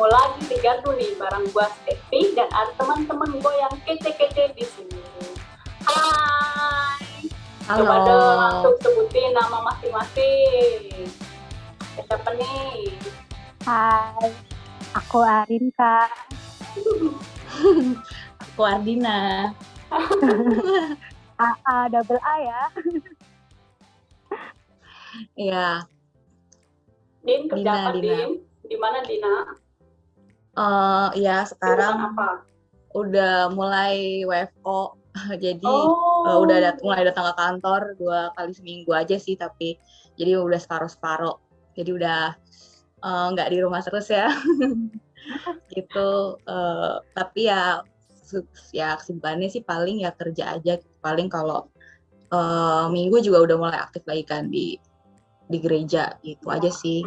lagi di Gardu nih bareng gue Stefi dan ada teman-teman gue yang kece-kece di sini. Hai. Halo. Coba dong langsung sebutin nama masing-masing. Siapa nih? Hai, aku Arin, Kak. Aku Ardina. Double A ya. Iya. Din, kerja Dina, apa Dina. Din? Di mana Dina? Ya sekarang apa? udah mulai WFO, jadi mulai datang ke kantor 2 kali seminggu aja sih, tapi jadi udah separuh-separuh. Jadi udah nggak di rumah terus ya. Gitu. Tapi ya kesibukannya sih paling ya kerja aja. Paling kalau minggu juga udah mulai aktif lagi kan di gereja gitu aja sih.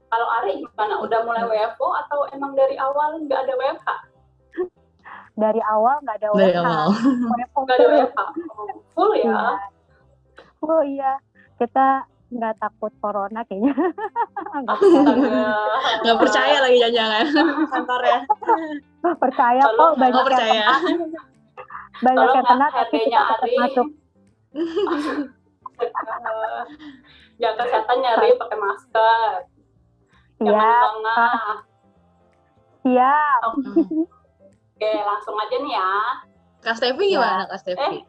Kalau Ari gimana? Udah mulai WFO atau emang dari awal nggak ada WFH? Dari awal nggak ada Dari WFH. awal. Nggak ada WFH. Full ya? Oh iya, kita nggak takut corona kayaknya. Nggak percaya lagi jangan-jangan kantornya. Percaya kok, banyak percaya. Banyak yang kena tapi kita tetap Ari. masuk. Jaga kesehatannya Ari, pakai masker. Iya. Siap. Oke, langsung aja nih ya. Kak Stefi gimana, Kak Stefi?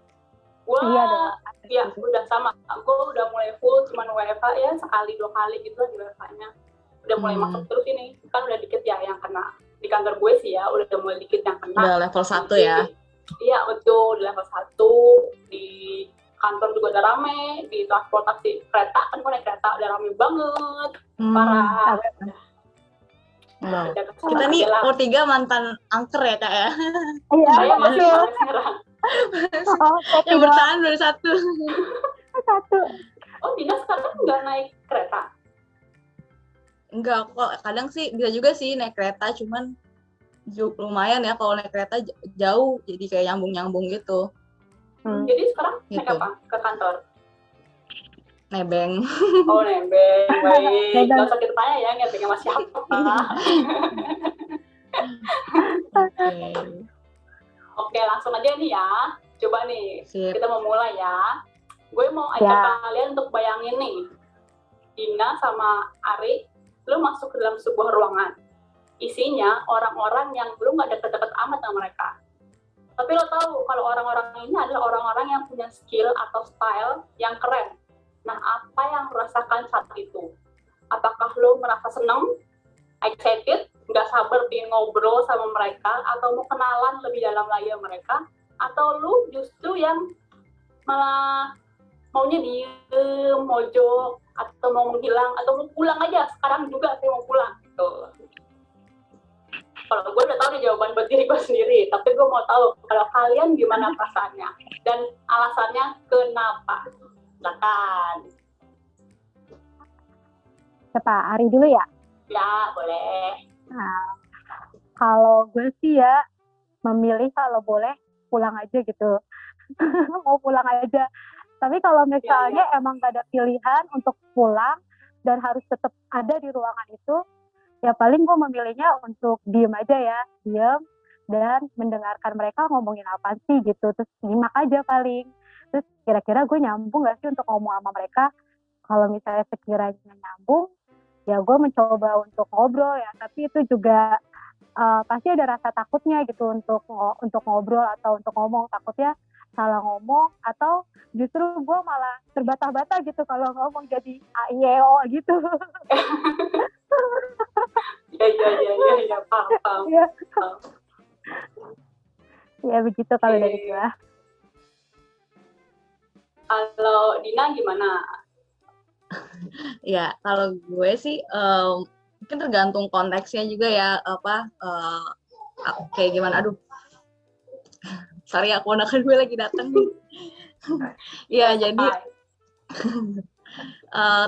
Iya dong. Ya, udah sama. Aku udah mulai full, cuman WFH ya sekali 2 kali gitu lah di WFH-nya. Udah mulai masuk terus ini. Kan udah dikit ya yang kena. Di kantor gue sih ya, udah mulai dikit yang kena. Udah level 1 ya? Iya, betul. Di level 1. Di kantor juga udah rame. Di transportasi kereta, kan gue naik kereta udah rame banget. Parah. Wow. Kita nih O3 mantan angker ya, Kak ya? Iya, saya masih sekarang. Yang bertahan baru 1. Oh, Dina sekarang nggak naik kereta? Enggak, kok kadang sih bisa juga sih naik kereta, cuman lumayan ya kalau naik kereta jauh, jadi kayak nyambung-nyambung gitu. Jadi sekarang naik apa? Ke kantor? Nebeng. Oh, nebeng. Baik. Gak usah kita tanya ya, nebengnya masih apa. Oke, langsung aja nih ya. Coba nih, kita mau mulai ya. Gue mau ajak kalian untuk bayangin nih. Dina sama Ari, lu masuk ke dalam sebuah ruangan. Isinya orang-orang yang belum gak deket-deket amat sama mereka. Tapi lo tahu kalau orang-orang ini adalah orang-orang yang punya skill atau style yang keren. Nah, apa yang lo rasakan saat itu? Apakah lo merasa senang, excited, nggak sabar pengen ngobrol sama mereka, atau mau kenalan lebih dalam lagi sama mereka, atau lo justru yang malah maunya diem, mojok, atau mau menghilang, atau mau pulang aja, sekarang juga saya mau pulang, gitu. Kalau gue udah tahu nih jawaban buat diri gue sendiri, tapi gue mau tahu kalau kalian gimana perasaannya, dan alasannya kenapa. Silakan. Siapa? Ari dulu ya? Ya, boleh. Nah, kalau gue sih ya memilih kalau boleh pulang aja gitu. Mau pulang aja. Tapi kalau misalnya emang gak ada pilihan untuk pulang dan harus tetap ada di ruangan itu, ya paling gue memilihnya untuk diem aja ya. Diem dan mendengarkan mereka ngomongin apa sih gitu. Terus nyimak aja paling. Terus kira-kira gue nyambung gak sih untuk ngomong sama mereka? Kalau misalnya sekiranya nyambung, ya gue mencoba untuk ngobrol ya. Tapi itu juga pasti ada rasa takutnya gitu untuk ngobrol atau untuk ngomong. Takutnya salah ngomong atau justru gue malah terbata-bata gitu kalau ngomong jadi AIEO gitu. Iya, paham. Ya begitu kalau dari gue. Kalau Dina gimana? Ya, kalau gue sih mungkin tergantung konteksnya juga ya, kayak gimana. Aduh, sorry aku ponakan gue lagi datang nih. Ya, jadi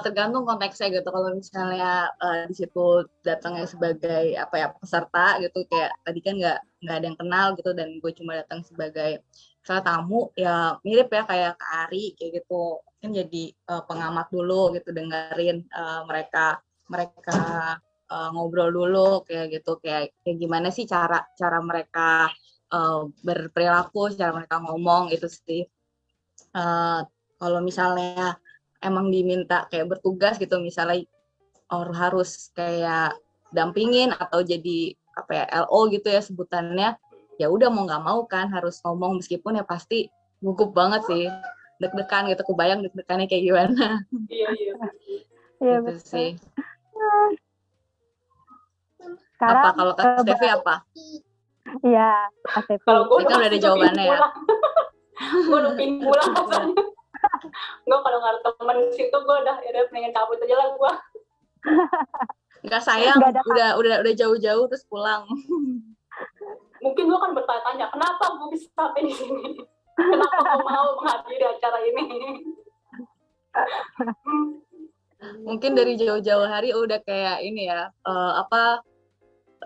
tergantung konteksnya gitu. Kalau misalnya di situ datangnya sebagai peserta gitu, kayak tadi kan nggak ada yang kenal gitu, dan gue cuma datang sebagai misalnya tamu, ya mirip ya kayak Kak Ari kayak gitu, kan jadi pengamat dulu gitu, dengerin mereka ngobrol dulu kayak gitu, kayak gimana sih cara mereka berperilaku, cara mereka ngomong itu sih. Kalau misalnya emang diminta kayak bertugas gitu, misalnya harus kayak dampingin atau jadi apa ya, LO gitu ya sebutannya, ya udah mau nggak mau kan harus ngomong, meskipun ya pasti gugup banget sih, deg-degan gitu, kebayang deg-degannya kayak gimana. Iya Gitu sih. Sekarang apa kalau Kak Stevi apa? Iya, Kak Stevi. Kalau gue udah ada jawabannya ya. Gue udah pin pulang rasanya. Gue kalau nggak ada temen di situ gue udah pengen cabut aja lah gue. Nggak sayang, udah jauh-jauh terus pulang. Mungkin gue kan bertanya-tanya, kenapa gue bisa sampai di sini? Kenapa gue mau menghadiri acara ini? Mungkin dari jauh-jauh hari udah kayak ini ya,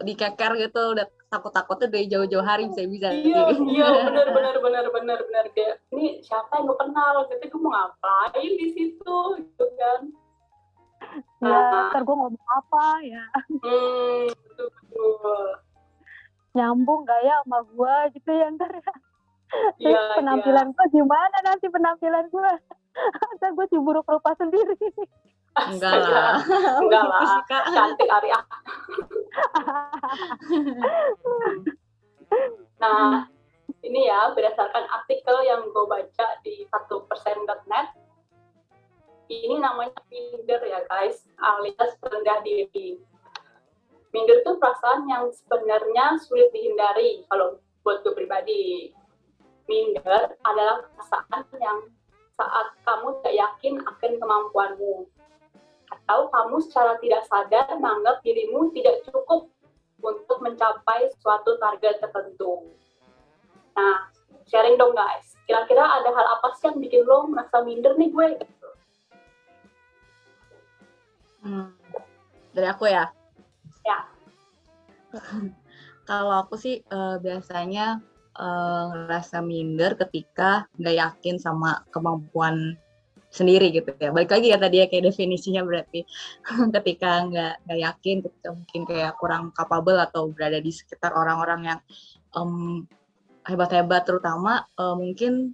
dikeker gitu, udah takut-takutnya dari jauh-jauh hari bisa. Iya, benar kayak ini siapa yang gue kenal, gitu gue mau ngapain di situ, gitu kan? Ya, ntar gue ngomong apa ya? Betul. Nyambung gak ya sama gue gitu ya ntar ya? Terus penampilan gue gimana nanti penampilan gue? Ntar gue buruk rupa sendiri. Enggak lah. Cantik Arya. Nah, ini ya berdasarkan artikel yang gue baca di 1%.net, ini namanya minder ya guys, alias rendah diri. Minder itu perasaan yang sebenarnya sulit dihindari kalau buat gue pribadi. Minder adalah perasaan yang saat kamu tidak yakin akan kemampuanmu, atau kamu secara tidak sadar menganggap dirimu tidak cukup untuk mencapai suatu target tertentu. Nah, sharing dong guys, kira-kira ada hal apa sih yang bikin lo merasa minder nih gue? Dari aku ya? Ya. Kalau aku sih biasanya ngerasa minder ketika nggak yakin sama kemampuan sendiri gitu ya. Balik lagi ya tadi ya, kayak definisinya berarti ketika nggak yakin, ketika mungkin kayak kurang capable atau berada di sekitar orang-orang yang hebat-hebat, terutama mungkin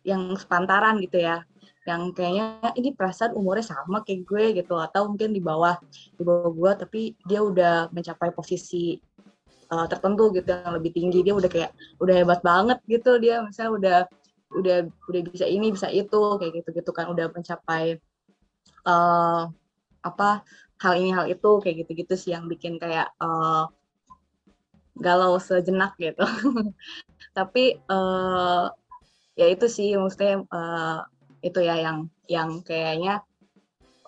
yang sepantaran gitu ya, yang kayaknya ini perasaan umurnya sama kayak gue gitu, atau mungkin di bawah gue tapi dia udah mencapai posisi tertentu gitu yang lebih tinggi, dia udah hebat banget gitu, dia misalnya udah bisa ini bisa itu kayak gitu kan, udah mencapai hal ini hal itu kayak gitu sih yang bikin kayak galau sejenak gitu. Tapi ya itu sih maksudnya itu ya yang kayaknya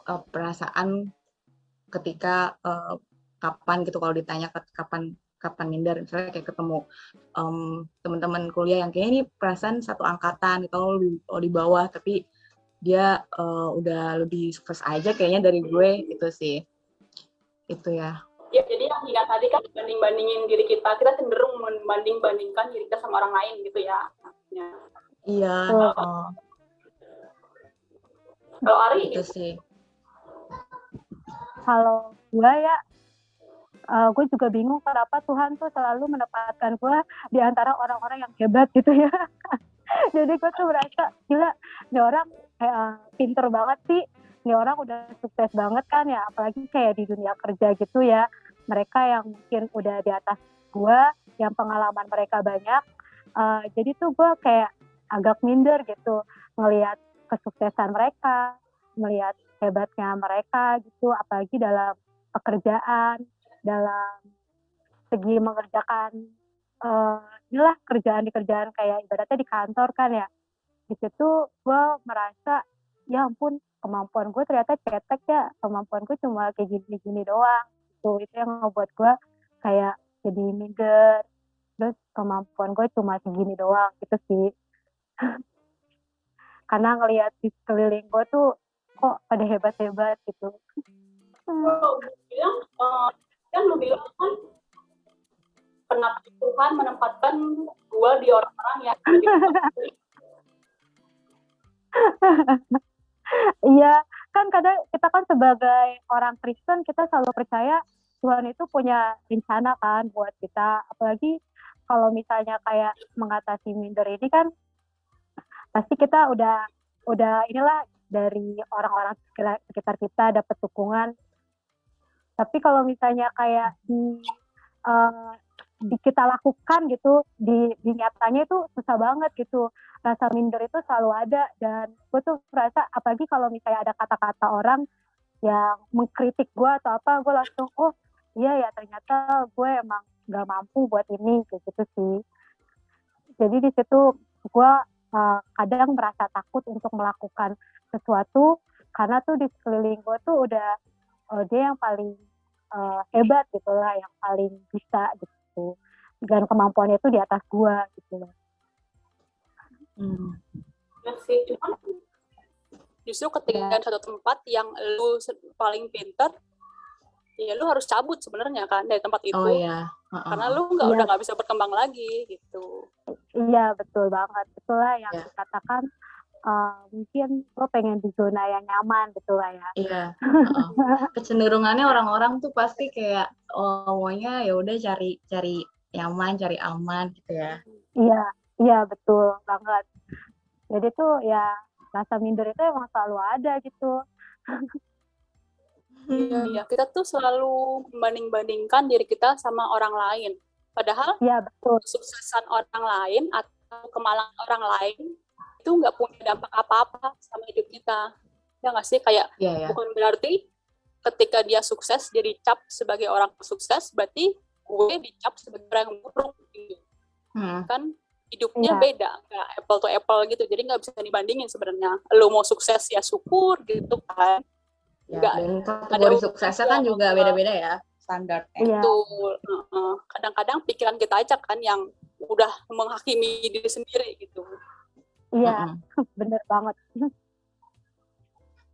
perasaan ketika kapan gitu, kalau ditanya kapan minder, misalnya kayak ketemu teman-teman kuliah yang kayaknya ini perasaan satu angkatan gitu, di bawah tapi dia udah lebih sukses aja kayaknya dari gue, itu sih. Itu ya. Ya, jadi yang Hina tadi kan banding-bandingin diri kita cenderung membanding-bandingkan diri kita sama orang lain gitu ya. Iya. Kalau Ari itu sih. Kalau gue ya, gue juga bingung kenapa Tuhan tuh selalu menempatkan gue di antara orang-orang yang hebat gitu ya. Jadi gue tuh merasa, gila, ini orang pinter banget sih, ini orang udah sukses banget kan ya, apalagi kayak di dunia kerja gitu ya. Mereka yang mungkin udah di atas gue, yang pengalaman mereka banyak, jadi tuh gue kayak agak minder gitu, ngelihat kesuksesan mereka, melihat hebatnya mereka gitu, apalagi dalam pekerjaan, dalam segi mengerjakan inilah kerjaan kayak ibaratnya di kantor kan ya. Di situ gue merasa, ya ampun, kemampuan gue ternyata cetek ya, kemampuan gue cuma kayak gini-gini doang. Itu yang ngebuat gue kayak jadi minder, terus kemampuan gue cuma segini doang gitu sih. Karena ngelihat di sekeliling gue tuh kok pada hebat-hebat gitu. Kan lu bilang kan kenapa Tuhan menempatkan gue di orang-orang yang iya, kan kadang kita kan sebagai orang Kristen kita selalu percaya Tuhan itu punya rencana kan buat kita, apalagi kalau misalnya kayak mengatasi minder ini kan pasti kita udah inilah dari orang-orang sekitar kita dapat dukungan. Tapi kalau misalnya kayak di kita lakukan gitu di nyatanya itu susah banget gitu. Rasa minder itu selalu ada, dan gue tuh merasa apalagi kalau misalnya ada kata-kata orang yang mengkritik gue atau apa, gue langsung oh iya ya ternyata gue emang gak mampu buat ini kayak gitu sih. Jadi di situ gue kadang merasa takut untuk melakukan sesuatu karena tuh di sekeliling gue tuh udah dia yang paling hebat gitu lah, yang paling bisa gitu, dan kemampuannya itu di atas gue gitu lah. Ya sih, cuman justru ketika satu tempat yang lu paling pintar, ya lu harus cabut sebenarnya kan dari tempat itu. Oh iya. Karena lu udah nggak bisa berkembang lagi gitu. Iya betul banget, itulah yang dikatakan mungkin lo pengen di zona yang nyaman gitu lah ya. Iya. Kecenderungannya orang-orang tuh pasti kayak maunya ya udah cari nyaman, cari aman gitu ya. Iya betul banget. Jadi tuh ya rasa minder itu emang selalu ada gitu. Iya, kita tuh selalu membanding-bandingkan diri kita sama orang lain. Padahal kesuksesan orang lain atau kemalangan orang lain itu nggak punya dampak apa-apa sama hidup kita. Ya nggak sih? Kayak bukan berarti ketika dia sukses, dia dicap sebagai orang sukses, berarti gue dicap sebagai orang yang buruk. Gitu. Kan hidupnya beda, nggak apple to apple gitu. Jadi nggak bisa dibandingin sebenarnya. Lo mau sukses ya syukur gitu kan. Ya, dan kategori suksesnya kan juga beda-beda ya standarnya. Betul. Kadang-kadang pikiran kita aja kan yang udah menghakimi diri sendiri gitu. Iya, bener banget.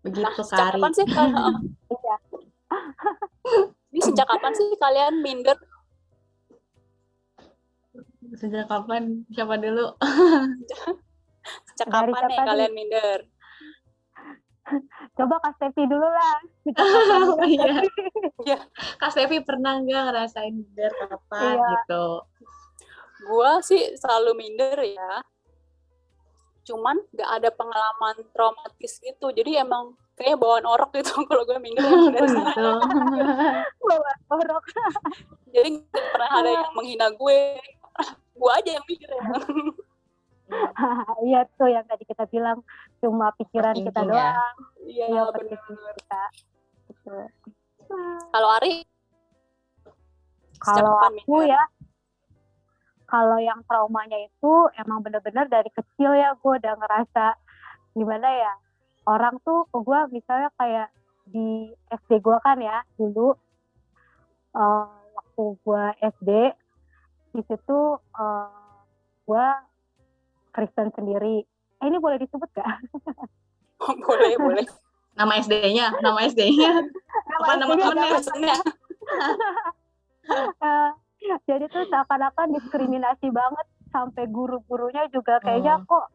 Begitu sejak kapan sih? Ini sejak kapan sih kalian minder? Sejak kapan? Siapa dulu? Sejak kapan nih kalian minder? Coba Kak Stevi dulu lah. Iya. Kak Stevi pernah nggak ngerasain minder kapan gitu? Gua sih selalu minder ya. Cuman nggak ada pengalaman traumatis gitu. Jadi emang kayaknya bawaan orok gitu kalau gue minder dari sana. Bawaan orok. Jadi nggak pernah ada yang menghina gue. Gue aja yang minder ya. Iya tuh yang tadi kita bilang cuma pikiran kita doang. Iya benar. Gitu. Kalau Ari? Kalau aku ya, kalau yang traumanya itu emang benar-benar dari kecil ya gue udah ngerasa gimana ya, orang tuh ke gue misalnya kayak di SD gue kan ya dulu waktu gue SD di situ gue Kristen sendiri. Ini boleh disebut gak? Boleh. Nama SD-nya? Apa nama temennya? Jadi tuh seakan-akan diskriminasi banget, sampai guru-gurunya juga kayaknya kok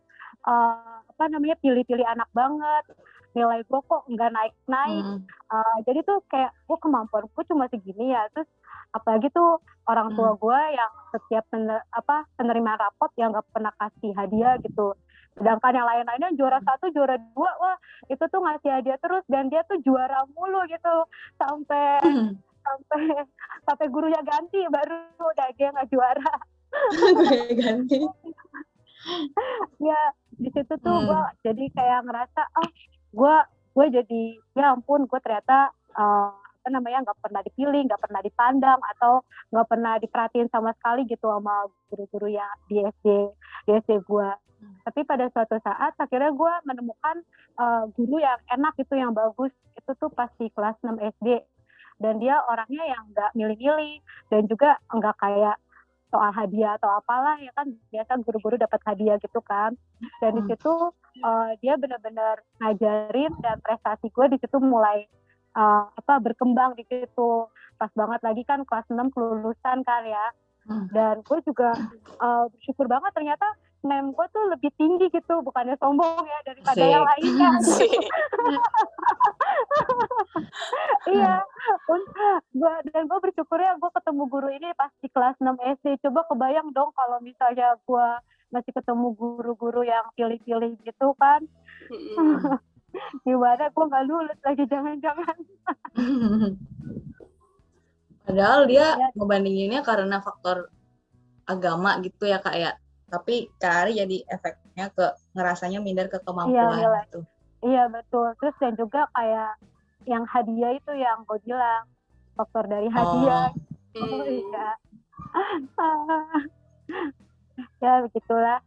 pilih-pilih anak banget, nilai gue kok nggak naik-naik. Jadi tuh kayak kemampuan gue cuma segini ya. Terus apalagi tuh orang tua gue yang setiap penerimaan rapot yang nggak pernah kasih hadiah gitu. Sedangkan yang lain-lainnya juara 1, juara 2, wah itu tuh ngasih hadiah terus, dan dia tuh juara mulu gitu sampai gurunya ganti baru udah dia nggak juara. Gurunya ganti. Ya di situ tuh gue jadi kayak ngerasa gue jadi ya ampun, gue ternyata nggak pernah dipilih, nggak pernah dipandang, atau nggak pernah diperhatiin sama sekali gitu sama guru-guru ya di SD gue. Tapi pada suatu saat akhirnya gue menemukan guru yang enak gitu, yang bagus. Itu tuh pas di kelas 6 SD. Dan dia orangnya yang nggak milih-milih, dan juga nggak kayak soal hadiah atau apalah ya kan, biasa guru-guru dapat hadiah gitu kan. Dan di situ dia benar-benar ngajarin, dan prestasi gue di situ mulai berkembang di situ. Pas banget lagi kan kelas 6 kelulusan kan ya. Dan gue juga bersyukur banget ternyata NEM gue tuh lebih tinggi gitu, bukannya sombong ya daripada yang lainnya. Iya, gue bersyukur ya gue ketemu guru ini pas di kelas 6 SD. Coba kebayang dong kalau misalnya gue masih ketemu guru-guru yang pilih-pilih gitu kan. Gimana gue nggak lulus lagi, jangan-jangan. Padahal dia ngebandinginnya karena faktor agama gitu ya Kak ya. Tapi Kak Ari jadi efeknya ke ngerasanya minder ke kemampuan gitu. Iya betul. Terus dan juga kayak yang hadiah itu yang gue bilang, faktor dari hadiah. Oh iya. Ya begitulah.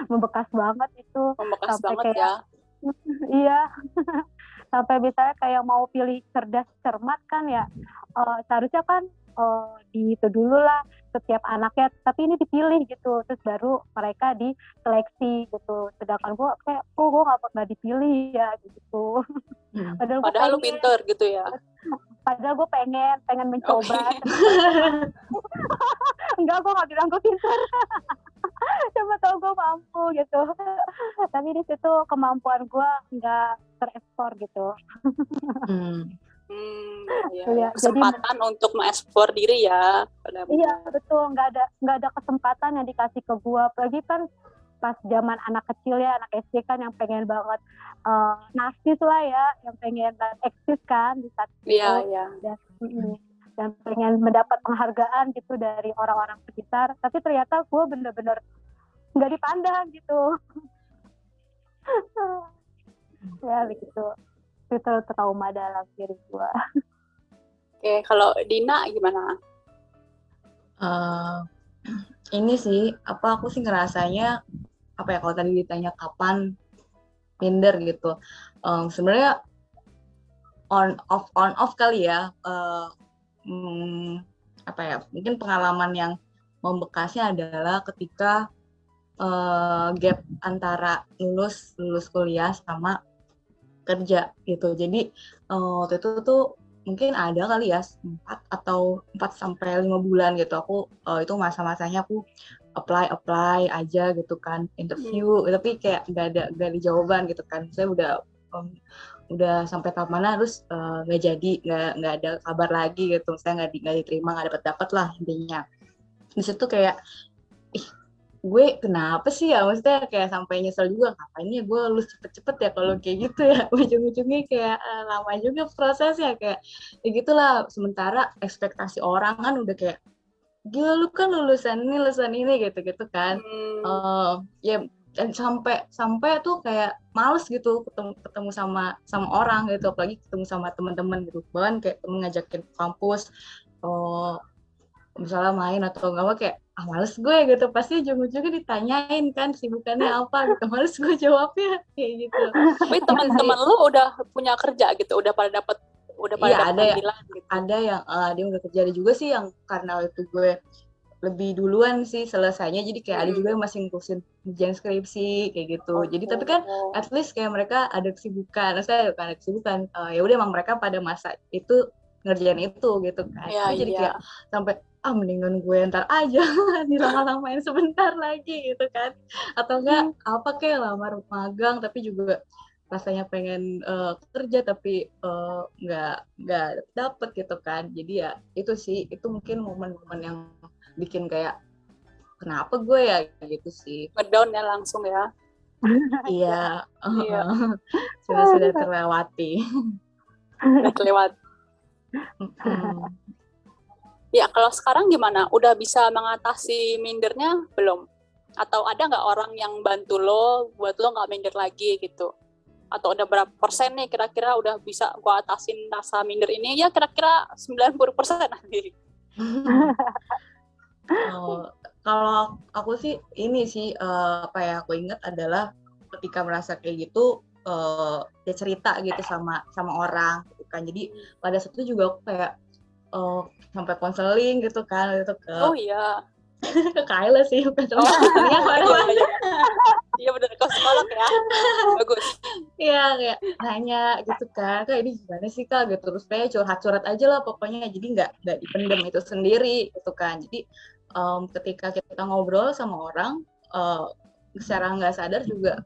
Membekas banget itu. Membekas banget kayak, ya. Iya. Sampai misalnya kayak mau pilih cerdas cermat kan ya, seharusnya kan itu dulu lah setiap anaknya, tapi ini dipilih gitu, terus baru mereka diseleksi gitu. Sedangkan gue kayak, gue nggak dipilih ya gitu. Padahal lu pinter gitu ya. Padahal gue pengen mencoba. Enggak, gue nggak bilang gue pinter. Coba tau gue mampu gitu. Tapi di situ kemampuan gue nggak terekspor gitu. Ya. Kesempatan jadi, untuk mengeksplor diri ya. Iya betul, nggak ada kesempatan yang dikasih ke gue. Apalagi kan pas zaman anak kecil ya, anak SD kan yang pengen banget narsis lah ya, yang pengen eksis kan di saat itu. Iya. Dan pengen mendapat penghargaan gitu dari orang-orang sekitar. Tapi ternyata gue bener-bener nggak dipandang gitu. Ya begitu. Itu trauma dalam diri gue. Oke, kalau Dina gimana? Ini sih, aku sih ngerasanya, kalau tadi ditanya kapan minder gitu. Sebenarnya on off kali ya. Mungkin pengalaman yang membekasnya adalah ketika gap antara lulus kuliah sama kerja gitu. Jadi waktu itu tuh mungkin ada kali ya 4 sampai 5 bulan gitu. Aku itu masa-masanya aku apply aja gitu kan, interview, tapi kayak nggak ada jawaban gitu kan. Saya udah sampai tahap mana, terus nggak jadi, nggak ada kabar lagi gitu. Saya nggak diterima, nggak dapat lah intinya. Di situ kayak gue kenapa sih ya, maksudnya kayak sampai nyesel juga, ngapain ya gue lulus cepet-cepet ya kalau kayak gitu ya. Ujung-ujungnya kayak lama juga prosesnya, kayak gitulah. Sementara ekspektasi orang kan udah kayak, gila lu kan lulusan ini gitu kan. Ya dan sampai tuh kayak males gitu ketemu sama orang gitu, apalagi ketemu sama teman-teman gitu. Bahkan kayak temen ngajakin ke kampus, misalnya main atau enggak, kayak males gue gitu, pasti ujung-ujungnya ditanyain kan sibukannya apa gitu, males gue jawabnya kayak gitu. Tapi teman-teman lu udah punya kerja gitu, udah pada dapat panggilan gitu. Ada yang dia udah kerja, ada juga sih yang karena itu gue lebih duluan sih selesainya, jadi kayak ada juga yang masih ngurusin ujian skripsi kayak gitu. Jadi tapi kan at least kayak mereka ada kesibukan, saya bukan ada kesibukan, ya udah emang mereka pada masa itu ngerjain itu gitu kan. Jadi kayak sampai mendingan gue ntar aja dilama-lamain sebentar lagi gitu kan, atau enggak kayak lamar magang tapi juga rasanya pengen kerja tapi nggak dapet gitu kan. Jadi ya itu sih, itu mungkin momen-momen yang bikin kayak kenapa gue ya gitu sih, ngedown ya langsung ya. Iya. sudah terlewati. Ya, kalau sekarang gimana? Udah bisa mengatasi mindernya belum? Atau ada nggak orang yang bantu lo buat lo nggak minder lagi gitu? Atau udah berapa persen nih kira-kira udah bisa gue atasin rasa minder ini? Ya kira-kira 90% nanti. Kalau aku sih ini sih, aku ingat adalah ketika merasa kayak gitu, dia cerita gitu sama orang gitu kan. Jadi pada saat itu juga aku kayak sampai konseling gitu kan, itu ke ke Kayla sih, bukan iya bener, ke psikolog ya, bagus. Iya, kayak nanya gitu kan, Kak ini gimana sih Kak gitu, terus kayak curhat aja lah pokoknya, jadi nggak dipendam itu sendiri gitu kan. Jadi ketika kita ngobrol sama orang, secara nggak sadar juga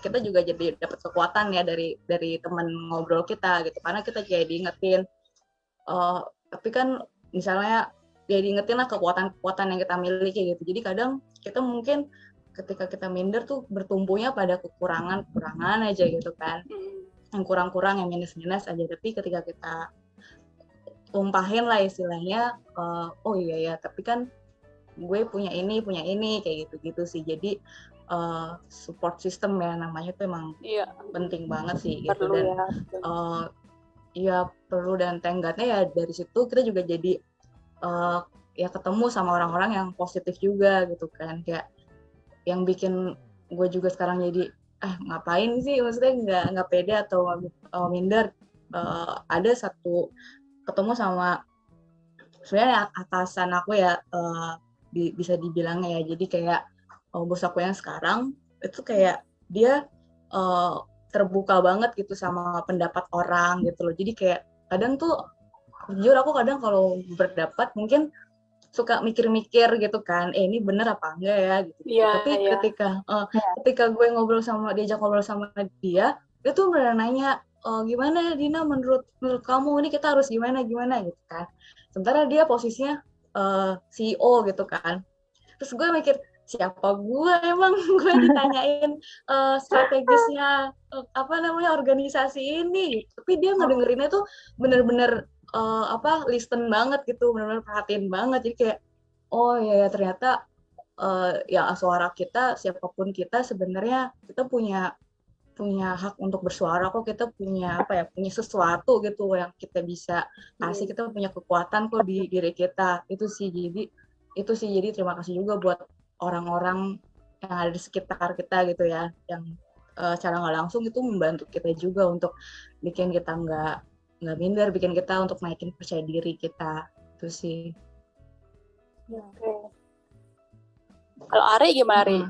kita juga jadi dapat kekuatan ya dari teman ngobrol kita gitu, karena kita kayak diingetin, tapi kan misalnya ya diingetin lah kekuatan-kekuatan yang kita miliki gitu. Jadi kadang kita mungkin ketika kita minder tuh bertumbuhnya pada kekurangan aja gitu kan, yang kurang-kurang, yang minus-minus aja. Tapi ketika kita tumpahin lah istilahnya, oh iya ya, tapi kan gue punya ini kayak gitu sih. Jadi support system ya namanya tuh emang penting banget sih gitu. Perlu, dan ya perlu, dan tenggatnya ya dari situ kita juga jadi ya ketemu sama orang-orang yang positif juga gitu kan, kayak yang bikin gue juga sekarang jadi ngapain sih, maksudnya nggak pede atau minder. Ada satu ketemu sama sebenarnya atasan aku ya, bisa dibilangnya ya, jadi kayak bos aku yang sekarang itu kayak dia terbuka banget gitu sama pendapat orang gitu loh. Jadi kayak kadang tuh jujur aku kadang kalau berpendapat mungkin suka mikir-mikir gitu kan, ini bener apa enggak ya gitu. Tapi ketika gue diajak ngobrol sama dia tuh beneran nanya, gimana Dina, menurut kamu ini kita harus gimana gitu kan. Sementara dia posisinya CEO gitu kan. Terus gue mikir, siapa gue emang gue ditanyain strategisnya organisasi ini. Tapi dia ngedengerinnya tuh bener-bener listen banget gitu, benar-benar perhatiin banget. Jadi kayak oh ya ternyata ya suara kita, siapapun kita sebenarnya kita punya hak untuk bersuara kok, kita punya punya sesuatu gitu yang kita bisa kasih, kita punya kekuatan kok di diri kita. Itu sih jadi terima kasih juga buat orang-orang yang ada di sekitar kita gitu ya, yang secara nggak langsung itu membantu kita juga untuk bikin kita nggak minder, bikin kita untuk naikin percaya diri kita. Itu sih. Kalau Ari gimana, Ari?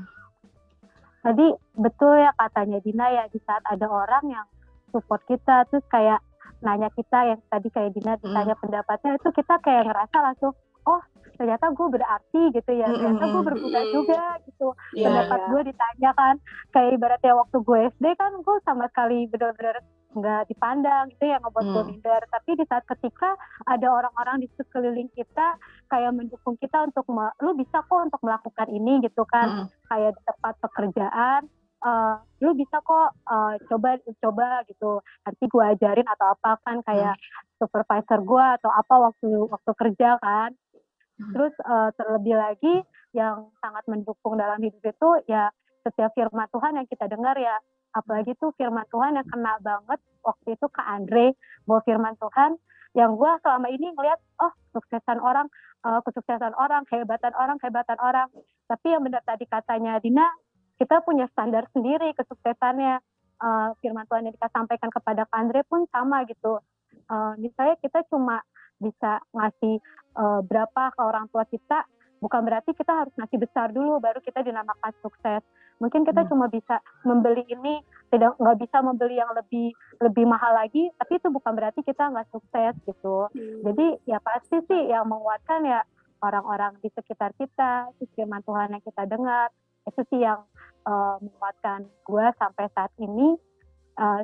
Tadi betul ya katanya Dina ya, di saat ada orang yang support kita terus kayak nanya kita, yang tadi kayak Dina ditanya pendapatnya, itu kita kayak ngerasa langsung, oh ternyata gue berarti gitu ya, ternyata gue berguna juga gitu. Pendapat gue ditanya kan, kayak ibaratnya waktu gue SD kan gue sama sekali benar-benar nggak dipandang gitu ya, ngebuat gue minder. Tapi di saat ketika ada orang-orang di sekeliling kita kayak mendukung kita untuk lu bisa kok untuk melakukan ini gitu kan, kayak di tempat pekerjaan, lu bisa kok coba gitu, nanti gue ajarin atau apa kan, kayak supervisor gue atau apa waktu kerja kan. Terus terlebih lagi yang sangat mendukung dalam hidup itu ya setiap firman Tuhan yang kita dengar ya, apalagi tuh firman Tuhan yang kena banget waktu itu ke Andre, bahwa firman Tuhan yang gue selama ini ngeliat, kesuksesan orang, kehebatan orang. Tapi yang benar tadi katanya Dina, kita punya standar sendiri kesuksesannya. Firman Tuhan yang kita sampaikan kepada Kak Andre pun sama gitu. Misalnya kita cuma bisa ngasih berapa ke orang tua kita, bukan berarti kita harus ngasih besar dulu baru kita dinamakan sukses. Mungkin kita cuma bisa membeli ini, nggak bisa membeli yang lebih mahal lagi, tapi itu bukan berarti kita nggak sukses gitu. Jadi ya pasti sih yang menguatkan ya orang-orang di sekitar kita, firman Tuhan yang kita dengar, itu sih yang menguatkan gue sampai saat ini,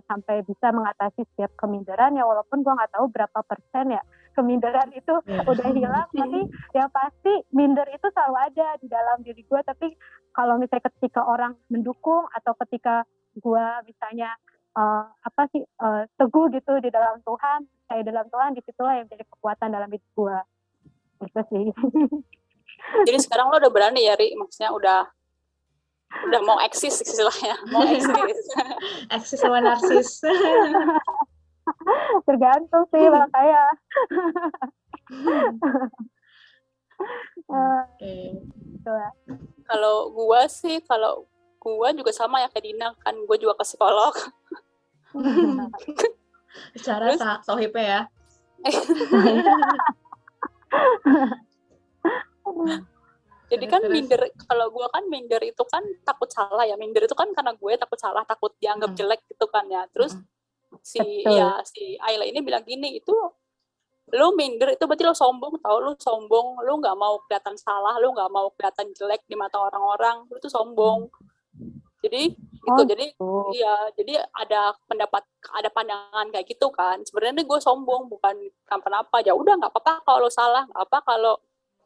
sampai bisa mengatasi setiap keminderan ya, walaupun gue nggak tahu berapa persen ya keminderan itu udah hilang, tapi ya pasti minder itu selalu ada di dalam diri gue. Tapi kalau misalnya ketika orang mendukung atau ketika gue misalnya teguh gitu di dalam Tuhan, kayak dalam Tuhan, disitulah yang jadi kekuatan dalam hidup gue. Itu sih. Jadi sekarang lo udah berani ya, Ri? Maksudnya udah mau eksis istilahnya, mau eksis. Eksis sama narsis. Tergantung sih makanya. Kalau gue juga sama ya kayak Dina, kan gue juga ke psikolog. Secara sohibnya ya. Jadi kan minder, kalau gue kan minder itu kan takut salah ya. Minder itu kan karena gue takut salah, takut dianggap jelek gitu kan ya. Terus si Ayla ini bilang gini, itu lu minder itu berarti lu sombong, lu sombong, lu nggak mau kelihatan salah, lu nggak mau kelihatan jelek di mata orang-orang, lu tuh sombong. Jadi gitu, jadi iya, jadi ada pandangan kayak gitu kan. Sebenarnya gue sombong bukan kenapa-napa. Ya udah nggak apa-apa kalau lo salah, nggak apa kalau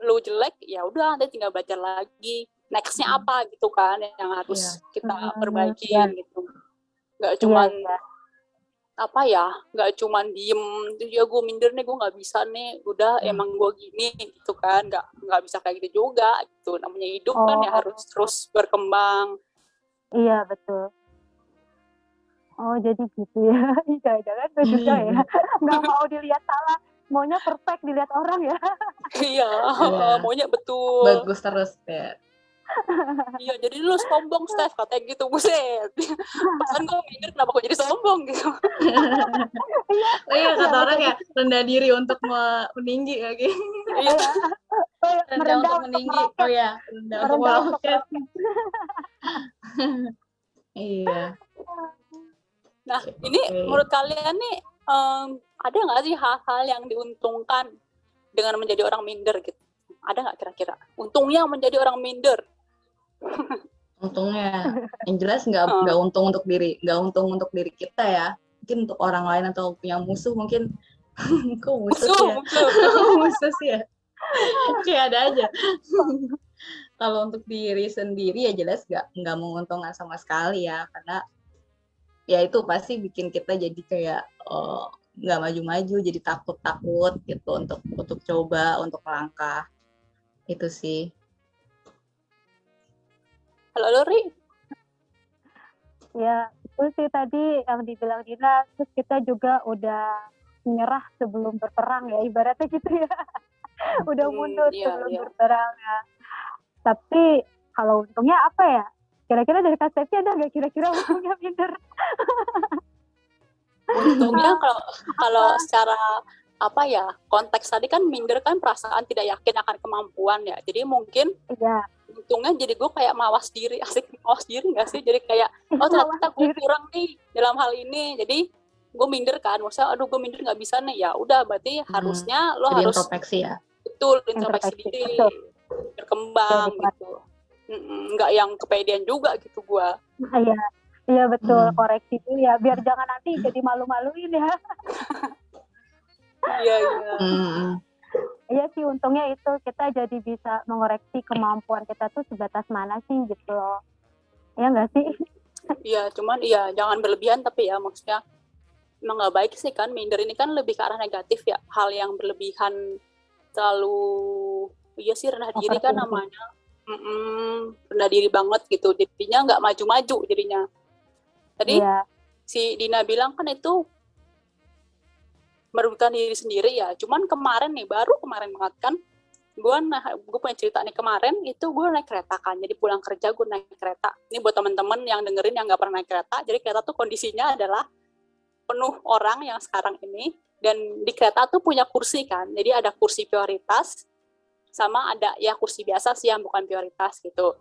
lo jelek, ya udah nanti tinggal belajar lagi. Nextnya apa gitu kan yang harus kita perbaiki gitu. Nggak cuman apa ya, nggak cuman diem. Ya gue minder nih, gue nggak bisa nih. Udah emang gue gini gitu kan. Nggak bisa kayak gitu juga. Gitu. Namanya hidup kan ya harus terus berkembang. Iya, betul. Oh, jadi gitu ya. Jangan-jangan gue juga ya. Nggak mau dilihat salah. Maunya perfect dilihat orang ya. Iya, maunya betul. Bagus terus ya. Iya, jadi lu sombong, Steph, katanya gitu, buset. Pasan gue mikir kenapa kok jadi sombong gitu. Iya, kata orang ya, rendah diri untuk meninggi lagi. Iya. Rendah untuk meninggi. Oh ya, rendah untuk meroket. Iya. Nah, ini menurut kalian nih, ada nggak sih hal-hal yang diuntungkan dengan menjadi orang minder gitu? Ada nggak kira-kira? Untungnya menjadi orang minder? Untungnya, yang jelas nggak untung untuk diri kita ya. Mungkin untuk orang lain atau punya musuh mungkin. Kok musuh ya? Musuh sih ya. Kayak ada aja. Kalau untuk diri sendiri ya jelas nggak menguntungkan sama sekali ya, karena ya itu pasti bikin kita jadi kayak nggak maju-maju, jadi takut gitu untuk coba, untuk melangkah. Itu sih. Halo Lori. Ya, itu sih tadi yang dibilang Dina, terus kita juga udah menyerah sebelum berperang ya, ibaratnya gitu ya. Udah mundur sebelum berperang ya. Tapi kalau untungnya apa ya? Kira-kira dari Kak Stefi ada nggak kira-kira untungnya minder? Untungnya kalau secara apa ya, konteks tadi kan minder kan perasaan tidak yakin akan kemampuan ya. Jadi mungkin untungnya jadi gue kayak mawas diri, asik mawas diri nggak sih? Jadi kayak ternyata gue kurang nih dalam hal ini. Jadi gue minder kan, maksudnya aduh gue minder nggak bisa nih, ya udah berarti harusnya lo harus introspeksi ya. Betul, introspeksi diri, berkembang gitu. Nggak yang kepedean juga gitu gue. Iya betul, koreksi itu ya biar jangan nanti jadi malu-maluin ya. Iya. Iya sih, untungnya itu kita jadi bisa mengoreksi kemampuan kita tuh sebatas mana sih gitu loh. Iya nggak sih? Iya, cuman jangan berlebihan, tapi ya maksudnya emang nggak baik sih kan, minder ini kan lebih ke arah negatif ya, hal yang berlebihan terlalu, sih rendah diri kan namanya. Rendah diri banget gitu, jadinya nggak maju-maju jadinya. Tadi si Dina bilang kan itu merugikan diri sendiri ya. Cuman baru kemarin banget kan, gue punya cerita nih. Kemarin itu gue naik kereta kan, jadi pulang kerja gue naik kereta. Ini buat teman-teman yang dengerin yang nggak pernah naik kereta, jadi kereta tuh kondisinya adalah penuh orang yang sekarang ini, dan di kereta tuh punya kursi kan, jadi ada kursi prioritas sama ada ya kursi biasa sih yang bukan prioritas gitu.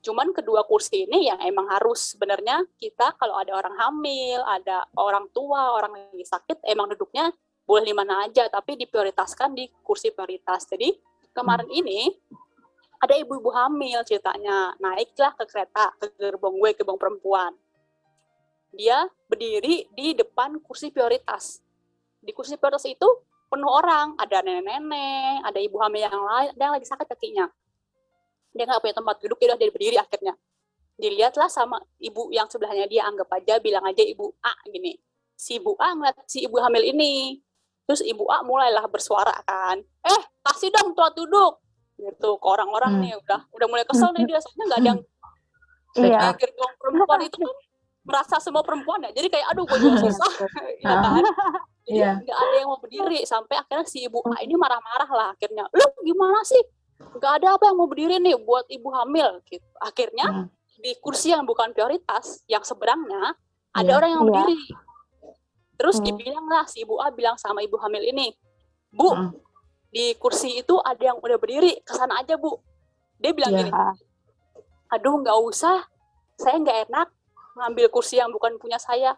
Cuman kedua kursi ini yang emang harus sebenarnya kita kalau ada orang hamil, ada orang tua, orang yang sakit, emang duduknya boleh di mana aja, tapi diprioritaskan di kursi prioritas. Jadi kemarin ini ada ibu-ibu hamil ceritanya, naiklah ke kereta, ke gerbong perempuan. Dia berdiri di depan kursi prioritas. Di kursi prioritas itu penuh orang, ada nenek-nenek, ada ibu hamil yang lain, ada yang lagi sakit kakinya. Dia nggak punya tempat duduk, dia udah berdiri akhirnya. Dilihatlah sama ibu yang sebelahnya dia, anggap aja, bilang aja ibu A gini. Si ibu A ngeliat si ibu hamil ini. Terus ibu A mulailah bersuara kan, kasih dong tempat duduk. Gitu, ke orang-orang nih, udah mulai kesel nih dia, soalnya nggak ada yang di gerbong perempuan itu kan merasa semua perempuan ya, jadi kayak aduh gue juga susah, ya kan. Jadi nggak ada yang mau berdiri, sampai akhirnya si ibu A ini marah-marah lah akhirnya. Lu gimana sih? Nggak ada apa yang mau berdiri nih buat ibu hamil gitu. Akhirnya di kursi yang bukan prioritas, yang seberangnya ada orang yang berdiri. Terus dibilang lah, si ibu A bilang sama ibu hamil ini, Bu, di kursi itu ada yang udah berdiri, kesana aja Bu. Dia bilang gini, aduh nggak usah, saya nggak enak ngambil kursi yang bukan punya saya.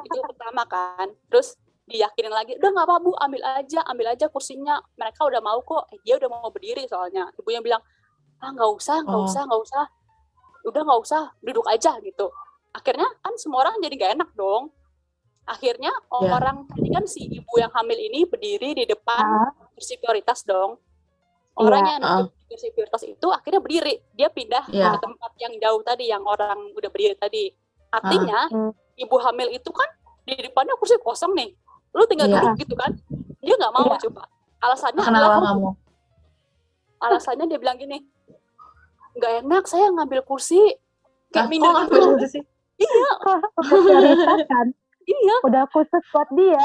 Itu pertama kan. Terus diyakinin lagi, udah nggak apa Bu, ambil aja kursinya, mereka udah mau kok. Dia udah mau berdiri soalnya. Ibunya bilang, nggak usah. udah nggak usah, duduk aja gitu. Akhirnya kan semua orang jadi nggak enak dong. Akhirnya orang tadi kan si ibu yang hamil ini berdiri di depan kursi prioritas dong. Orang yang duduk di kursi prioritas itu akhirnya berdiri, dia pindah ke tempat yang jauh tadi, yang orang udah berdiri tadi. Artinya ibu hamil itu kan di depannya kursi kosong nih, lu tinggal duduk gitu kan, dia nggak mau coba. Alasannya alasannya dia bilang gini, nggak enak saya ngambil kursi kayak minder gitu. Iya. Kan? Iya. Udah khusus buat dia.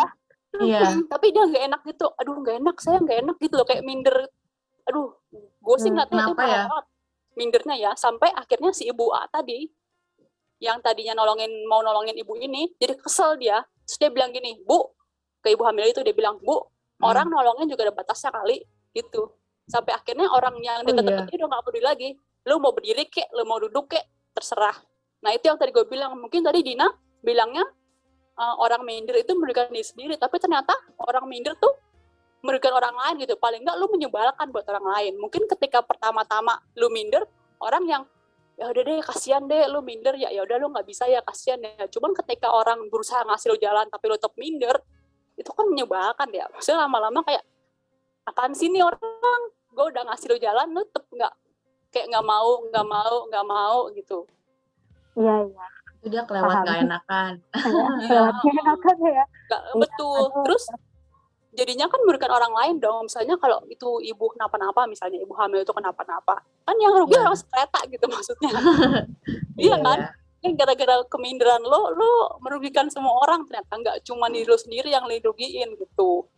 Iya. Tapi dia nggak enak gitu. Aduh nggak enak, saya nggak enak gitu loh, kayak minder. Aduh, gue sih ngeliatnya itu banget mindernya ya. Sampai akhirnya si ibu A tadi, yang tadinya mau nolongin ibu ini, jadi kesel dia. Terus dia bilang gini, Bu, ke ibu hamil itu dia bilang, Bu, orang nolongin juga ada batasnya kali, gitu. Sampai akhirnya orang yang deket-deket itu udah nggak peduli lagi. Lu mau berdiri kek, lu mau duduk kek, terserah. Nah itu yang tadi gue bilang, mungkin tadi Dina bilangnya orang minder itu merugikan diri sendiri, tapi ternyata orang minder tuh merugikan orang lain gitu. Paling nggak lu menyebalkan buat orang lain. Mungkin ketika pertama-tama lu minder, orang yang ya udah deh kasihan deh lu minder, ya udah lu nggak bisa ya kasihan ya. Cuman ketika orang berusaha ngasih lu jalan tapi lu tetap minder, itu kan menyebalkan ya. Maksudnya lama-lama kayak apaan sih nih orang, gue udah ngasih lu jalan lu tetap nggak mau gitu. Iya. Itu dia kelewat nggak enakan. Kelewat nggak enakan ya. Betul. Terus jadinya kan merugikan orang lain dong. Misalnya kalau itu ibu kenapa-napa, misalnya ibu hamil itu kenapa-napa, kan yang rugi orang sekereta gitu maksudnya. Iya kan? Gara-gara keminderan lo merugikan semua orang, ternyata nggak cuma diri lo sendiri yang dirugiin gitu.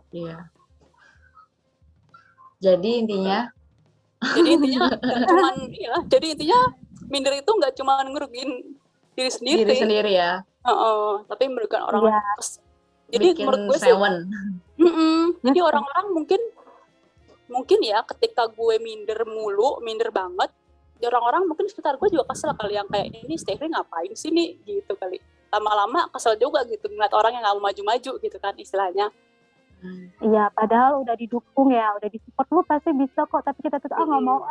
Iya. Jadi intinya minder itu nggak cuma ngerugiin diri sendiri ya. Tapi merugikan orang lain. Jadi bikin menurut gue sih, jadi orang-orang mungkin ya ketika gue minder banget, orang-orang mungkin sekitar gue juga kesel kali, yang kayak ini Steffi ngapain sih nih gitu kali. Lama-lama kesel juga gitu ngeliat orang yang nggak mau maju-maju gitu kan istilahnya. Iya, padahal udah didukung ya, udah disupport, lu pasti bisa kok, tapi kita tuh nggak mau.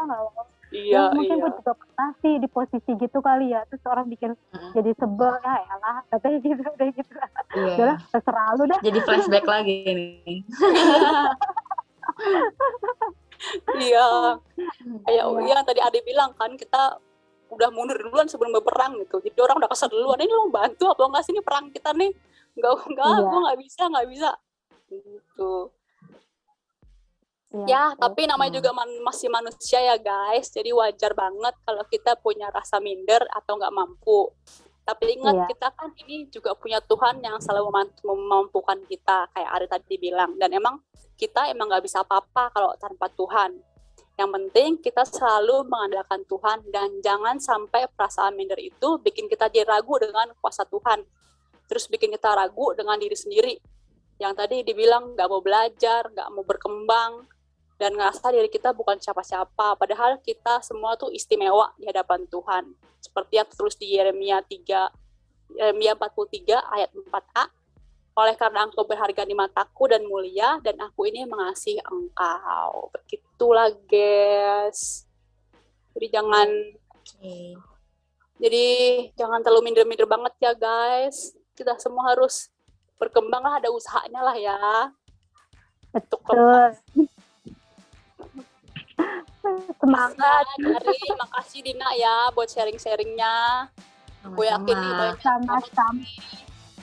Iya, mungkin gue juga pernah sih di posisi gitu kali ya, terus orang bikin jadi sebel, ya elah, katanya gitu, udah gitu. Udah terserah lu dah. Jadi flashback lagi nih. Iya, kayak yang tadi Ade bilang kan, kita udah mundur duluan sebelum berperang gitu. Jadi orang udah kesel duluan, ini lu bantu apa enggak sih ini perang kita nih? Enggak, gue nggak bisa. Gitu. Ya, tapi namanya juga masih manusia ya guys, jadi wajar banget kalau kita punya rasa minder atau nggak mampu. Tapi ingat, kita kan ini juga punya Tuhan yang selalu memampukan kita, kayak Ari tadi bilang. Dan emang kita nggak bisa apa-apa kalau tanpa Tuhan. Yang penting kita selalu mengandalkan Tuhan, dan jangan sampai perasaan minder itu bikin kita jadi ragu dengan kuasa Tuhan. Terus bikin kita ragu dengan diri sendiri. Yang tadi dibilang nggak mau belajar, nggak mau berkembang, dan ngerasa diri kita bukan siapa-siapa. Padahal kita semua tuh istimewa di hadapan Tuhan. Seperti yang tertulis di Yeremia 43 ayat 4a. Oleh karena engkau berharga di mataku dan mulia, dan aku ini mengasihi engkau. Begitulah guys. Jadi jangan terlalu minder-minder banget ya guys. Kita semua harus berkembang lah, ada usahanya lah ya. Betul. Semangat. Makasih Dina ya buat sharing-sharingnya. Gue yakin nih banyak sama-sama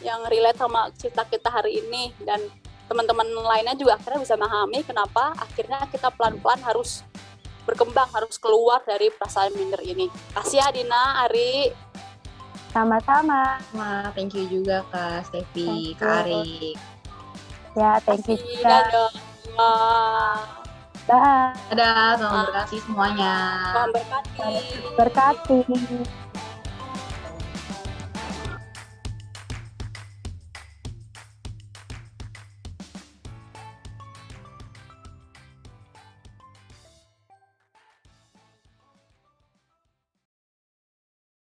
yang relate sama cerita kita hari ini, dan teman-teman lainnya juga akhirnya bisa memahami kenapa akhirnya kita pelan-pelan harus berkembang, harus keluar dari perasaan minder ini. Kasih ya Dina, Ari. Sama-sama. Thank you juga Kak Steffi, Kak Ari. Ya, thank you juga. Dadah, Tuhan berkati semuanya. Tuhan berkati.